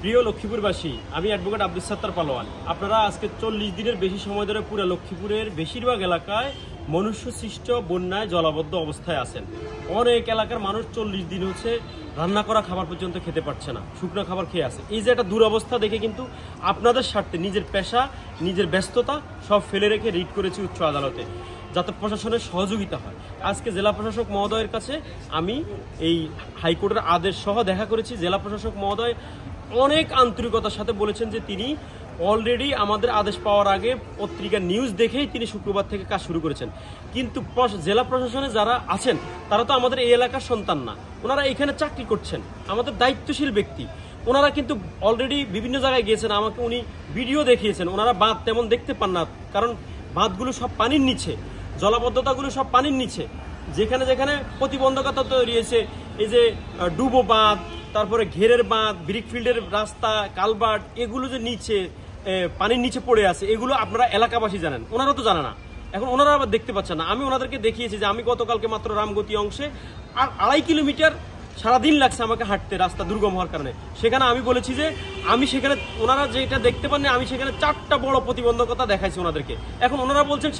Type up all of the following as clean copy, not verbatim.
প্রিয় লক্ষ্মীপুরবাসী, আমি অ্যাডভোকেট আব্দুস সাত্তার পালোয়ান। আপনারা আজকে 40 দিনের বেশি সময় ধরে পুরো লক্ষ্মীপুরের বেশিরভাগ এলাকায় মনুষ্য সৃষ্ট বন্যায় জলাবদ্ধ অবস্থায় আছেন। অনেক এলাকার মানুষ 40 দিন হচ্ছে রান্না করা খাবার পর্যন্ত খেতে পারছে না, শুকনো খাবার খেয়ে আছে। এই যে একটা দুরবস্থা দেখে কিন্তু আপনাদের স্বার্থে নিজের পেশা, নিজের ব্যস্ততা সব ফেলে রেখে রিট করেছি উচ্চ আদালতে, যাতে প্রশাসনের সহযোগিতা হয়। আজকে জেলা প্রশাসক মহোদয়ের কাছে আমি এই হাইকোর্টের আদেশ সহ দেখা করেছি। জেলা প্রশাসক মহোদয় অনেক আন্তরিকতার সাথে বলেছেন যে তিনি অলরেডি আমাদের আদেশ পাওয়ার আগে পত্রিকার নিউজ দেখেই তিনি শুক্রবার থেকে কাজ শুরু করেছেন। কিন্তু জেলা প্রশাসনে যারা আছেন তারা তো আমাদের এই এলাকার সন্তান না, ওনারা এখানে চাকরি করছেন, আমাদের দায়িত্বশীল ব্যক্তি। ওনারা কিন্তু অলরেডি বিভিন্ন জায়গায় গিয়েছেন, আমাকে উনি ভিডিও দেখিয়েছেন। ওনারা বাঁধ তেমন দেখতে পান না, কারণ বাঁধগুলো সব পানির নিচে, জলাবদ্ধতাগুলো সব পানির নিচে। যেখানে যেখানে প্রতিবন্ধকতা তৈরি হয়েছে, এই যে ডুবো বাঁধ, তারপরে ঘেরের বাঁধ, ব্রিকফিল্ডের রাস্তা, কালভার্ট, এগুলো যে নিচে পানির নিচে পড়ে আছে, এগুলো আপনারা এলাকাবাসী জানেন, ওনারা তো জানে না। এখন ওনারা আবার দেখতে পাচ্ছেন না। আমি ওনাদেরকে দেখিয়েছি যে আমি গতকালকে মাত্র রামগতি অংশে 2.5 কিলোমিটার সারাদিন লাগছে আমাকে হাঁটতে, রাস্তা দুর্গম হওয়ার কারণে। সেখানে আমি বলেছি যে আমি সেখানে, ওনারা যেটা দেখতে পাননি, আমি সেখানে 4টা বড় প্রতিবন্ধকতা দেখাইছি ওনাদেরকে। এখন ওনারা বলছেন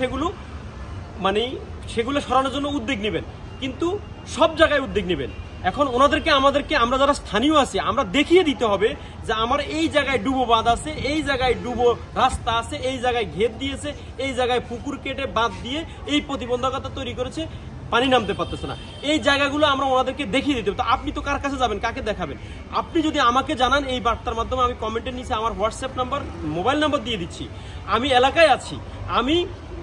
সেগুলো সরানোর জন্য উদ্যোগ নেবেন, কিন্তু সব জায়গায় উদ্যোগ নেবেন। এখন ওনাদেরকে আমাদেরকে, আমরা যারা স্থানীয় আছি, আমরা দেখিয়ে দিতে হবে যে আমার এই জায়গায় ডুবো বাঁধ আছে, এই জায়গায় ডুবো রাস্তা আছে, এই জায়গায় ঘের দিয়েছে, এই জায়গায় পুকুর কেটে বাঁধ দিয়ে এই প্রতিবন্ধকতা তৈরি করেছে, পানি নামতে পারতেছে না। এই জায়গাগুলো আমরা ওনাদেরকে দেখিয়ে দিতে হবে। তো আপনি তো কার কাছে যাবেন, কাকে দেখাবেন? আপনি যদি আমাকে জানান এই বার্তার মাধ্যমে, আমি কমেন্টের নিচে আমার হোয়াটসঅ্যাপ নাম্বার, মোবাইল নাম্বার দিয়ে দিচ্ছি। আমি এলাকায় আছি, আমি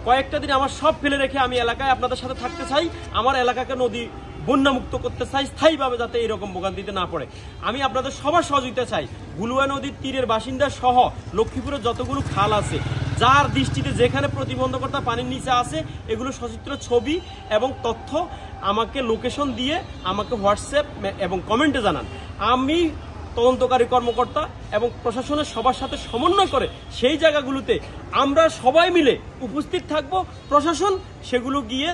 কয়েকটা দিন আমার সব ফেলে রেখে আমি এলাকায় আপনাদের সাথে থাকতে চাই। আমার এলাকাকে নদী বন্যামুক্ত করতে চাই স্থায়ীভাবে, যাতে এইরকম ভোগান্তিতে না পড়ে। আমি আপনাদের সবার সহযোগিতা চাই। বুলুয়া নদীর তীরের বাসিন্দা সহ লক্ষ্মীপুরের যতগুলো খাল আছে, যার দৃষ্টিতে যেখানে প্রতিবন্ধকতা পানির নিচে আছে, এগুলো সচিত্র ছবি এবং তথ্য আমাকে লোকেশন দিয়ে আমাকে হোয়াটসঅ্যাপ এবং কমেন্টে জানান। আমি তদন্তকারী কর্মকর্তা এবং প্রশাসনের সবার সাথে সমন্বয় করে সেই জায়গাগুলোতে আমরা সবাই মিলে উপস্থিত থাকব। প্রশাসন সেগুলো গিয়ে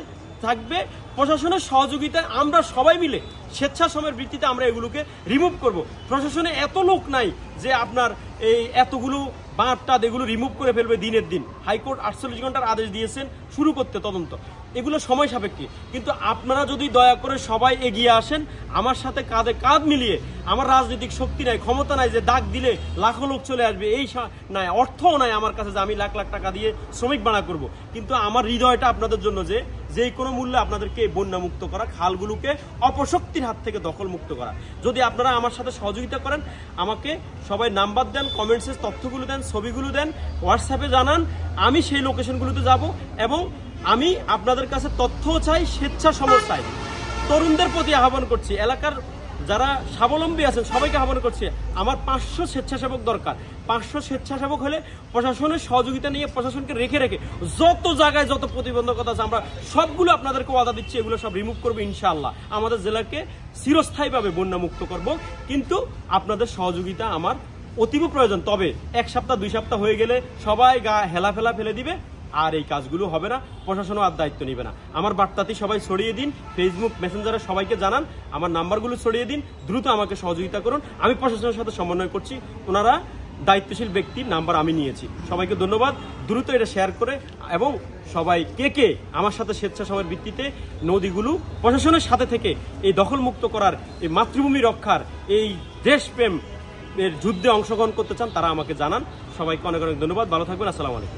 থাকবে, প্রশাসনের সহযোগিতায় আমরা সবাই মিলে স্বেচ্ছাশ্রমের ভিত্তিতে আমরা এগুলোকে রিমুভ করব। প্রশাসনে এত লোক নাই যে আপনার এই এতগুলো বাঁধটা এগুলো রিমুভ করে ফেলবে দিনের দিন। হাইকোর্ট 48 ঘন্টার আদেশ দিয়েছেন শুরু করতে তদন্ত, এগুলো সময় সাপেক্ষে। কিন্তু আপনারা যদি দয়া করে সবাই এগিয়ে আসেন, আমার সাথে কাঁধে কাঁধ মিলিয়ে, আমার রাজনৈতিক শক্তি নাই, ক্ষমতা নাই যে ডাক দিলে লাখো লোক চলে আসবে, এই নাই, অর্থও নাই আমার কাছে যে আমি লাখ লাখ টাকা দিয়ে শ্রমিক ভাড়া করব। কিন্তু আমার হৃদয়টা আপনাদের জন্য যে কোনো মূল্যে আপনাদেরকে বন্যামুক্ত করা, খালগুলোকে অপশক্তির হাত থেকে দখলমুক্ত করা। যদি আপনারা আমার সাথে সহযোগিতা করেন, আমাকে সবাই নাম্বার দেন, কমেন্টসে তথ্যগুলো দেন, ছবিগুলো দেন, হোয়াটসঅ্যাপে জানান, আমি সেই লোকেশনগুলোতে যাব। এবং আমি আপনাদের কাছে তথ্যও চাই, স্বেচ্ছাসেবক চাই। তরুণদের প্রতি আহ্বান করছি, এলাকার যারা স্বাবলম্বী আছেন সবাইকে আহ্বান করছি, আমার 500 স্বেচ্ছাসেবক দরকার। 500 স্বেচ্ছাসেবক হলে প্রশাসনের সহযোগিতা নিয়ে, প্রশাসনকে রেখে যত জায়গায় যত প্রতিবন্ধকতা আছে আমরা সবগুলো আপনাদেরকে ওয়াদা দিচ্ছি, এগুলো সব রিমুভ করবো ইনশাআল্লাহ। আমাদের জেলাকে চিরস্থায়ীভাবে বন্যামুক্ত করব, কিন্তু আপনাদের সহযোগিতা আমার অতীব প্রয়োজন। তবে 1 সপ্তাহ 2 সপ্তাহ হয়ে গেলে সবাই গা হেলাফেলা ফেলে দিবে, আর এই কাজগুলো হবে না, প্রশাসনও আর দায়িত্ব নেবে না। আমার বার্তাটি সবাই ছড়িয়ে দিন, ফেসবুক মেসেঞ্জারে সবাইকে জানান, আমার নাম্বারগুলো ছড়িয়ে দিন, দ্রুত আমাকে সহযোগিতা করুন। আমি প্রশাসনের সাথে সমন্বয় করছি, ওনারা দায়িত্বশীল ব্যক্তির নাম্বার আমি নিয়েছি। সবাইকে ধন্যবাদ। দ্রুত এটা শেয়ার করে, এবং সবাই কে আমার সাথে স্বেচ্ছাসেবকের ভিত্তিতে নদীগুলো প্রশাসনের সাথে থেকে এই দখলমুক্ত করার, এই মাতৃভূমি রক্ষার, এই দেশপ্রেম এর যুদ্ধে অংশগ্রহণ করতে চান, তারা আমাকে জানান। সবাইকে অনেক অনেক ধন্যবাদ। ভালো থাকবেন। আসসালামু আলাইকুম।